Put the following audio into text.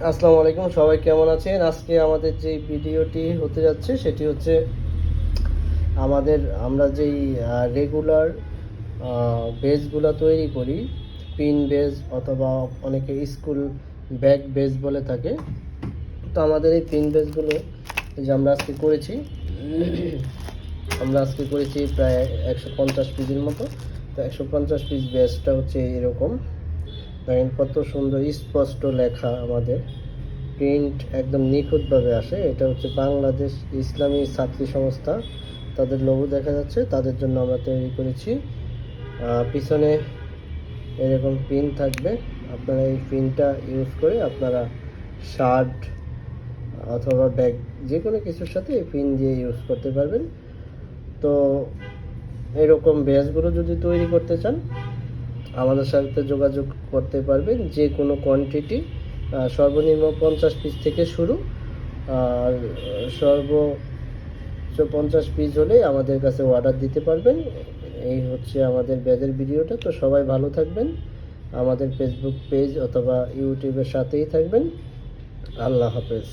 আসসালামু আলাইকুম, সবাই কেমন আছেন? আজকে আমাদের যে ভিডিওটি হতে যাচ্ছে সেটি হচ্ছে আমরা যেই রেগুলার বেজগুলো তৈরি করি, পিন বেজ অথবা অনেকে স্কুল ব্যাগ বেজ বলে থাকে। তো আমাদের এই পিন বেজগুলো যে আমরা আজকে করেছি প্রায় 150 পিসের মতো। তো 150 পিস বেজটা হচ্ছে এরকম, দেখেন কত সুন্দর স্পষ্ট লেখা, আমাদের প্রিন্ট একদম নিখুঁতভাবে আসে। এটা হচ্ছে বাংলাদেশ ইসলামী ছাত্রী সংস্থা, তাদের লোগো দেখা যাচ্ছে, তাদের জন্য আমরা তৈরি করেছি। পিছনে এরকম পিন থাকবে, আপনারা এই পিনটা ইউজ করে আপনারা শার্ট অথবা ব্যাগ যে কোনো কিছুর সাথে এই পিন দিয়ে ইউজ করতে পারবেন। তো এরকম ব্যাচগুলো যদি তৈরি করতে চান আমাদের সাথে যোগাযোগ করতে পারবেন। যে কোনো কোয়ান্টিটি সর্বনিম্ন 50 পিস থেকে শুরু, আর সর্বোচ্চ 50 পিস হলে আমাদের কাছে অর্ডার দিতে পারবেন। এই হচ্ছে আমাদের ব্যাগের ভিডিওটা। তো সবাই ভালো থাকবেন, আমাদের ফেসবুক পেজ অথবা ইউটিউবের সাথেই থাকবেন। আল্লাহ হাফেজ।